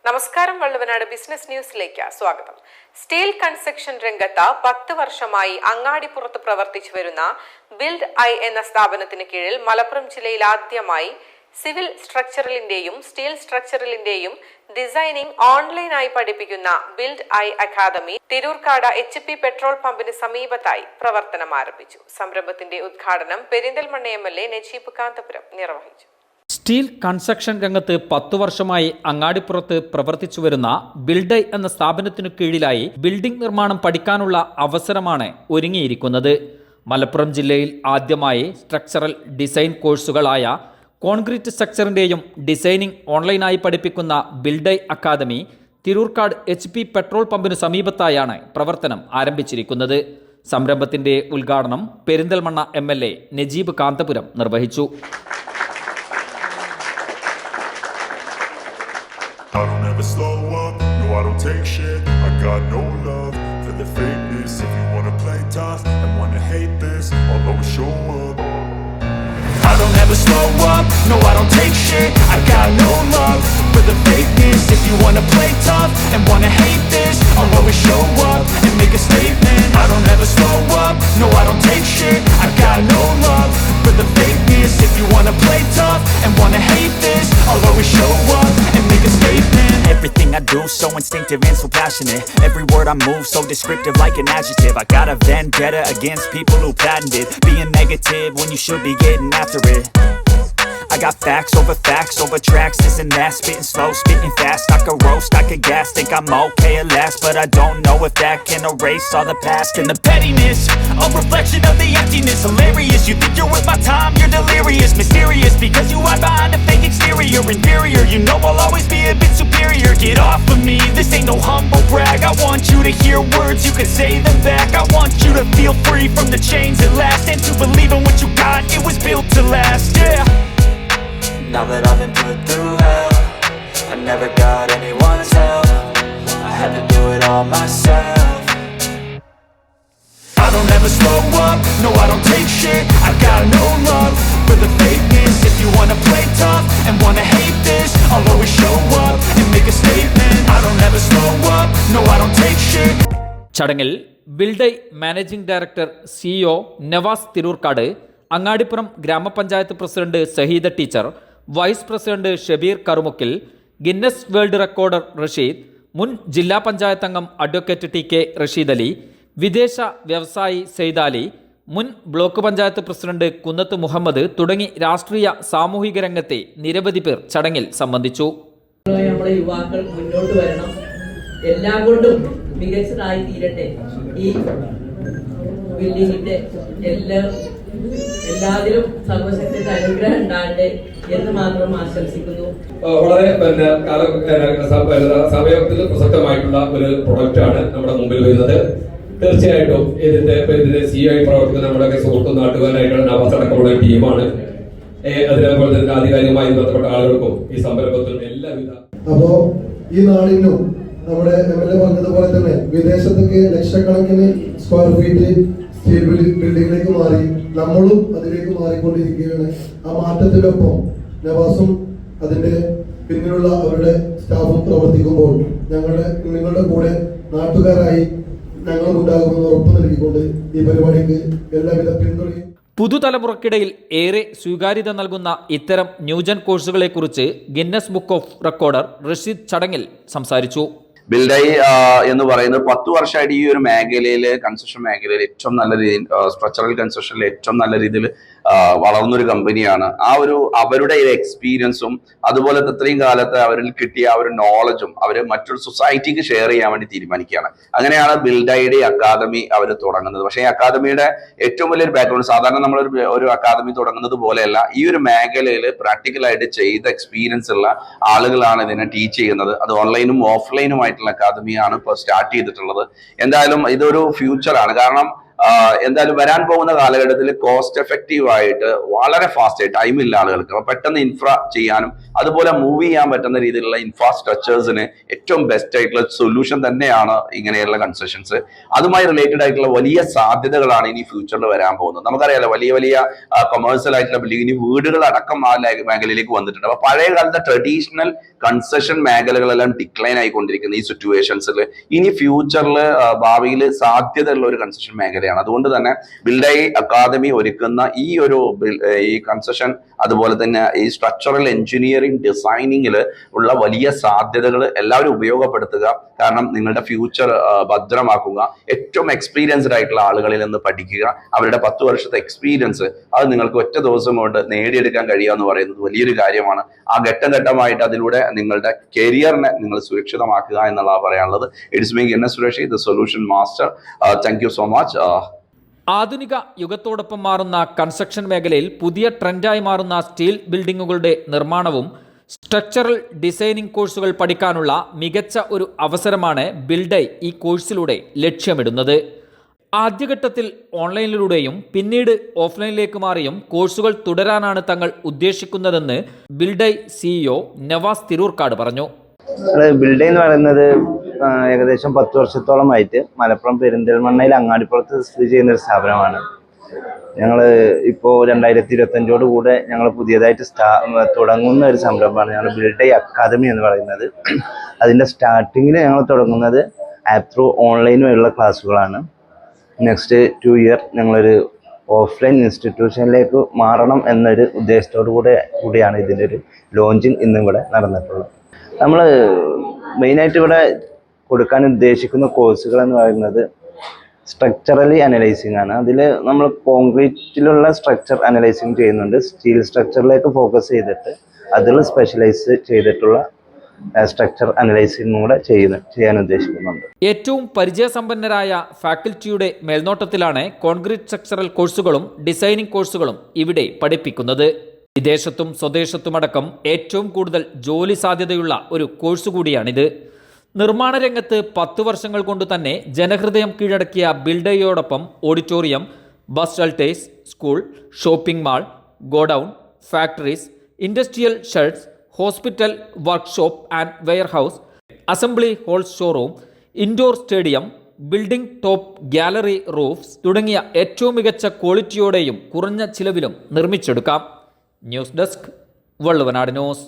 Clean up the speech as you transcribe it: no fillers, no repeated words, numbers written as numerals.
നമസ്കാരം, വള്ളുവനാട് ബിസിനസ് ന്യൂസിലേക്ക് സ്വാഗതം. സ്റ്റീൽ കൺസ്ട്രക്ഷൻ രംഗത്ത് 10 വർഷമായി അങ്ങാടിപ്പുറത്ത് പ്രവർത്തിച്ചു വരുന്ന ബിൽഡ് ഐ എന്ന സ്ഥാപനത്തിന് കീഴിൽ മലപ്പുറം ജില്ലയിൽ ആദ്യമായി സിവിൽ സ്ട്രക്ചറലിന്റെയും സ്റ്റീൽ സ്ട്രക്ചറലിന്റെയും ഡിസൈനിംഗ് ഓൺലൈനായി പഠിപ്പിക്കുന്ന build I academy Tirurkkad HP petrol പമ്പിന് സമീപത്തായി പ്രവർത്തനം ആരംഭിച്ചു. സംരംഭത്തിന്റെ ഉദ്ഘാടനം പെരിന്തൽമണ്ണ MLA നജീബ് കാന്തപുരം നിർവഹിച്ചു. സ്റ്റീൽ കൺസ്ട്രക്ഷൻ രംഗത്ത് 10 വർഷമായി അങ്ങാടിപ്പുറത്ത് പ്രവർത്തിച്ചു വരുന്ന ബിൽഡ് ഐ എന്ന സ്ഥാപനത്തിനു കീഴിലായി ബിൽഡിംഗ് നിർമ്മാണം പഠിക്കാനുള്ള അവസരമാണ് ഒരുങ്ങിയിരിക്കുന്നത്. മലപ്പുറം ജില്ലയിൽ ആദ്യമായി സ്ട്രക്ചറൽ ഡിസൈൻ കോഴ്സുകളായ കോൺക്രീറ്റ് സ്ട്രക്ചറിന്റെയും ഡിസൈനിംഗ് ഓൺലൈനായി പഠിപ്പിക്കുന്ന build I academy Tirurkkad HP petrol പമ്പിനു സമീപത്തായാണ് പ്രവർത്തനം ആരംഭിച്ചിരിക്കുന്നത്. സംരംഭത്തിന്റെ ഉദ്ഘാടനം പെരിന്തൽമണ്ണ MLA നജീബ് കാന്തപുരം നിർവഹിച്ചു. I don't ever slow up, no I don't take shit. I got no love for the fakeness. If you wanna play tough and wanna hate this, I'll always show up. I don't ever slow up, no I don't take shit. I got no love for the fakeness. If you wanna play tough and wanna hate this, I'll always show up and make a statement. I don't ever slow up, no I don't take shit. I got no love for the fakeness. If you wanna play tough and wanna hate this, I'll always show up and make a statement. Everything I do so instinctive and so passionate. Every word I move so descriptive like an adjective. I got a vendetta against people who patented being negative when you should be getting after it. I got facts over tracks, this and that. Spitting slow, spitting fast. I could roast, I could gas. Think I'm okay at last, but I don't know if that can erase all the past. And the pettiness, a reflection of the emptiness. Hilarious, you think you're worth my time, you're delirious. Mysterious, because you hide behind a fake exterior. Inferior, you know I'll always be a bit superior. Get off of me, this ain't no humble brag. I want you to hear words, you can say them back. I want you to feel free from the chains at last, and to believe in what you got, it was built to last, yeah. Now that I've been put through hell, I never got anyone's help. I had to do it all myself. I don't ever slow up, no I don't take shit. I got no love for the fakeness. If you wanna play tough and wanna hate this, I'll always show up and make a statement. I don't ever slow up, no I don't take shit. ചടങ്ങിൽ build I managing director CEO Navas Tirurkkad, Angadipuram ഗ്രാമപഞ്ചായത്ത് president Saheeda teacher, vice president Shabeer Karumukkil, Guinness world recorder Rasheed, മുൻ ജില്ലാ പഞ്ചായത്ത് അംഗം advocate TK Rasheed Ali, വിദേശ വ്യവസായി സെയ്ദാലി, മുൻ block panchayat president കുന്നത്ത് മുഹമ്മദ് തുടങ്ങി രാഷ്ട്രീയ സാമൂഹിക രംഗത്തെ നിരവധി പേർ ചടങ്ങിൽ സംബന്ധിച്ചു. നമ്മുടെ യുവാക്കൾ മുന്നോട്ട് വരണം, എല്ലാം കൊണ്ടും മികച്ചതായി തീരട്ടെ. ഈ ബിൽഡിങ്ങിന്റെ എല്ലാത്തിലും സർവശക്തിയുടെ അനുഗ്രഹം ഉണ്ടാകട്ടെ എന്ന് മാത്രം ആശംസിക്കുന്നു. വളരെ സമയത്തിൽ പ്രസക്തമായിട്ടുള്ള ഒരു പ്രൊഡക്റ്റ് ആണ് നമ്മുടെ മുമ്പിൽ വരുന്നത്. തീർച്ചയായിട്ടും ഇതിന്റെ CEO ആയി പ്രവർത്തിക്കുന്ന നമ്മുടെ സുഹൃത്തും നാട്ടുകാരായിട്ടുള്ള നവാസ് അടക്കമുള്ള ടീമാണ്. അതേപോലെ തന്നെ ആധികാരികമായി ബന്ധപ്പെട്ട ആളുകൾക്കും ഈ സംരംഭത്തിനും എല്ലാവിധ. അപ്പോ ഈ നാടിനും നമ്മുടെ MLA പറഞ്ഞതുപോലെ തന്നെ വിദേശത്തൊക്കെ ലക്ഷക്കണക്കിന് സ്ക്വയർ ഫീറ്റ് സ്റ്റീൽ ബിൽഡിങ്ങിലേക്ക് മാറി, നമ്മളും അതിലേക്ക് മാറിക്കൊണ്ടിരിക്കുകയാണ്. ആ മാറ്റത്തിനൊപ്പം നവാസും അതിന്റെ പിന്നിലുള്ള അവരുടെ സ്റ്റാഫും പ്രവർത്തിക്കുമ്പോൾ നിങ്ങളുടെ കൂടെ നാട്ടുകാരായി ഞങ്ങളും ഉണ്ടാകുമെന്ന് ഉറപ്പു നൽകിക്കൊണ്ട് ഈ പരിപാടിക്ക് എല്ലാവിധ പിന്തുണയും. പുതുതലമുറക്കിടയിൽ ഏറെ സ്വീകാര്യത നൽകുന്ന ഇത്തരം ന്യൂജൻ കോഴ്സുകളെക്കുറിച്ച് Guinness book of recorder Rasheed ചടങ്ങിൽ സംസാരിച്ചു. ബിൽഡ് ഐ എന്ന് പറയുന്നത് 10 വർഷമായിട്ട് ഈ ഒരു മേഖലയിൽ, കൺസ്ട്രക്ഷൻ മേഖലയിൽ ഏറ്റവും നല്ല രീതിയിൽ, സ്ട്രക്ചറൽ കൺസ്ട്രക്ഷനിൽ ഏറ്റവും നല്ല രീതിയിൽ വളർന്നൊരു കമ്പനിയാണ്. അവരുടെ എക്സ്പീരിയൻസും അതുപോലെ ഇത്രയും കാലത്ത് അവരിൽ കിട്ടിയ ആ ഒരു നോളജും അവർ മറ്റൊരു സൊസൈറ്റിക്ക് ഷെയർ ചെയ്യാൻ വേണ്ടി തീരുമാനിക്കുകയാണ്. അങ്ങനെയാണ് ബിൽഡ് ഐയുടെ അക്കാദമി അവർ തുടങ്ങുന്നത്. പക്ഷേ ഈ അക്കാദമിയുടെ ഏറ്റവും വലിയൊരു ബാക്ക്ഗ്രൗണ്ട്, സാധാരണ നമ്മളൊരു അക്കാദമി തുടങ്ങുന്നത് പോലെയല്ല, ഈ ഒരു മേഖലയിൽ പ്രാക്ടിക്കലായിട്ട് ചെയ്ത എക്സ്പീരിയൻസ് ഉള്ള ആളുകളാണ് ഇതിനെ ടീച്ച് ചെയ്യുന്നത്. അത് ഓൺലൈനും ഓഫ്ലൈനുമായിട്ടുള്ള അക്കാദമിയാണ് ഇപ്പോൾ സ്റ്റാർട്ട് ചെയ്തിട്ടുള്ളത്. എന്തായാലും ഇതൊരു ഫ്യൂച്ചറാണ്. കാരണം എന്തായാലും വരാൻ പോകുന്ന കാലഘട്ടത്തിൽ കോസ്റ്റ് എഫക്റ്റീവ് ആയിട്ട് വളരെ ഫാസ്റ്റ് ടൈം ഇല്ല ആളുകൾക്ക്, അപ്പൊ പെട്ടെന്ന് ഇൻഫ്ര ചെയ്യാനും അതുപോലെ മൂവ് ചെയ്യാൻ പറ്റുന്ന രീതിയിലുള്ള ഇൻഫ്രാസ്ട്രക്ചേഴ്സിന് ഏറ്റവും ബെസ്റ്റ് ആയിട്ടുള്ള സൊല്യൂഷൻ തന്നെയാണ് ഇങ്ങനെയുള്ള കൺസെഷൻസ്. അതുമായി റിലേറ്റഡ് ആയിട്ടുള്ള വലിയ സാധ്യതകളാണ് ഇനി ഫ്യൂച്ചറിൽ വരാൻ പോകുന്നത്. നമുക്കറിയാലോ, വലിയ വലിയ കൊമേഴ്സ്യൽ ആയിട്ടുള്ള ബിൽഡിംഗ്, ഇനി വീടുകൾ അടക്കം ആ മേഖലയിലേക്ക് വന്നിട്ടുണ്ട്. അപ്പൊ പഴയ കാലത്തെ ട്രഡീഷണൽ കൺസെഷൻ മേഖലകളെല്ലാം ഡിക്ലൈൻ ആയിക്കൊണ്ടിരിക്കുന്ന ഈ സിറ്റുവേഷൻസിൽ ഇനി ഫ്യൂച്ചറിൽ ഭാവിയിൽ സാധ്യതയുള്ള ഒരു കൺസെഷൻ മേഖലയാണ്. അതുകൊണ്ട് തന്നെ ബിൽഡൈ അക്കാദമി ഒരുക്കുന്ന ഈ കൺസെഷൻ അതുപോലെ തന്നെ ഈ സ്ട്രക്ചറൽ എഞ്ചിനീയറിംഗ് ഡിസൈനിങ്ങിൽ ഉള്ള വലിയ സാധ്യതകൾ എല്ലാവരും ഉപയോഗപ്പെടുത്തുക. കാരണം നിങ്ങളുടെ ഫ്യൂച്ചർ ഭദ്രമാക്കുക, ഏറ്റവും എക്സ്പീരിയൻസ്ഡ് ആയിട്ടുള്ള ആളുകളിൽ നിന്ന് പഠിക്കുക. അവരുടെ 10 വർഷത്തെ എക്സ്പീരിയൻസ് അത് നിങ്ങൾക്ക് ഒറ്റ ദിവസം കൊണ്ട് നേടിയെടുക്കാൻ കഴിയുക എന്ന് പറയുന്നത് വലിയൊരു കാര്യമാണ്. ആ ഘട്ടം ഘട്ടമായിട്ട് അതിലൂടെ നിങ്ങളുടെ കരിയറിനെ നിങ്ങൾ സുരക്ഷിതമാക്കുക എന്നുള്ളതാണ് പറയാനുള്ളത്. It's me N S Suresh, the solution master. Thank you so much. ആധുനിക യുഗത്തോടൊപ്പം മാറുന്ന കൺസ്ട്രക്ഷൻ മേഖലയിൽ പുതിയ ട്രെൻഡായി മാറുന്ന സ്റ്റീൽ ബിൽഡിങ്ങുകളുടെ നിർമ്മാണവും സ്ട്രക്ചറൽ ഡിസൈനിങ് കോഴ്സുകൾ പഠിക്കാനുള്ള മികച്ച ഒരു അവസരമാണ് ബിൽഡൈ ഈ കോഴ്സിലൂടെ ലക്ഷ്യമിടുന്നത്. ആദ്യഘട്ടത്തിൽ ഓൺലൈനിലൂടെയും പിന്നീട് ഓഫ്ലൈനിലേക്ക് മാറിയും കോഴ്സുകൾ തുടരാനാണ് തങ്ങൾ ഉദ്ദേശിക്കുന്നതെന്ന് ബിൽഡൈ സിഇഒ നവാസ് തിരൂർക്കാട് പറഞ്ഞു. ബിൽഡൈ എന്ന് പറയുന്നത് ഏകദേശം 10 വർഷത്തോളമായിട്ട് മലപ്പുറം പെരിന്തൽമണ്ണയിൽ അങ്ങാടിപ്പുറത്ത് സ്ഥിതി ചെയ്യുന്ന ഒരു സ്ഥാപനമാണ്. ഞങ്ങൾ ഇപ്പോൾ 2025 കൂടെ ഞങ്ങൾ പുതിയതായിട്ട് തുടങ്ങുന്ന ഒരു സംരംഭമാണ് ഞങ്ങൾ ബിൽഡൈ അക്കാദമി എന്ന് പറയുന്നത്. അതിൻ്റെ സ്റ്റാർട്ടിങ്ങിൽ ഞങ്ങൾ തുടങ്ങുന്നത് ആപ്പ് ത്രൂ ഓൺലൈൻ വഴിയുള്ള ക്ലാസ്സുകളാണ്. നെക്സ്റ്റ് 2 ഇയർ ഞങ്ങളൊരു ഓഫ്ലൈൻ ഇൻസ്റ്റിറ്റ്യൂഷനിലേക്ക് മാറണം എന്നൊരു ഉദ്ദേശത്തോടു കൂടിയാണ് ഇതിൻ്റെ ഒരു ലോഞ്ചിങ് ഇന്നിവിടെ നടന്നിട്ടുള്ളത്. നമ്മൾ മെയിനായിട്ട് ഇവിടെ കൊടുക്കാൻ ഉദ്ദേശിക്കുന്ന കോഴ്സുകൾ എന്ന് പറയുന്നത് സ്ട്രക്ചറലി അനലൈസിങ് ആണ്. അതിൽ നമ്മൾ കോൺക്രീറ്റിലുള്ള സ്ട്രക്ചർ അനലൈസിങ് ചെയ്യുന്നുണ്ട്. സ്റ്റീൽ സ്ട്രക്ചറിലേക്ക് ഫോക്കസ് ചെയ്തിട്ട് അതിൽ സ്പെഷ്യലൈസ് ചെയ്തിട്ടുള്ള സ്ട്രക്ചർ അനലൈസിംഗ് കൂടെ ചെയ്യാൻ ഉദ്ദേശിക്കുന്നുണ്ട്. ഏറ്റവും പരിചയസമ്പന്നരായ ഫാക്കൽറ്റിയുടെ മേൽനോട്ടത്തിലാണ് കോൺക്രീറ്റ് സ്ട്രക്ചറൽ കോഴ്സുകളും ഡിസൈനിങ് കോഴ്സുകളും ഇവിടെ പഠിപ്പിക്കുന്നത്. വിദേശത്തും സ്വദേശത്തുമടക്കം ഏറ്റവും കൂടുതൽ ജോലി സാധ്യതയുള്ള ഒരു കോഴ്സ് കൂടിയാണിത്. നിർമ്മാണ രംഗത്ത് 10 വർഷങ്ങൾ കൊണ്ട് തന്നെ ജനഹൃദയം കീഴടക്കിയ ബിൽഡൈയോടൊപ്പം auditorium, bus shelters, school, shopping mall, godown, factories, industrial sheds, hospital, workshop and warehouse, assembly hall, showroom, indoor stadium, building top gallery roofs തുടങ്ങിയ ഏറ്റവും മികച്ച ക്വാളിറ്റിയോടെയും കുറഞ്ഞ ചിലവിലും നിർമ്മിച്ചെടുക്കാം. News desk, Valluvanad news.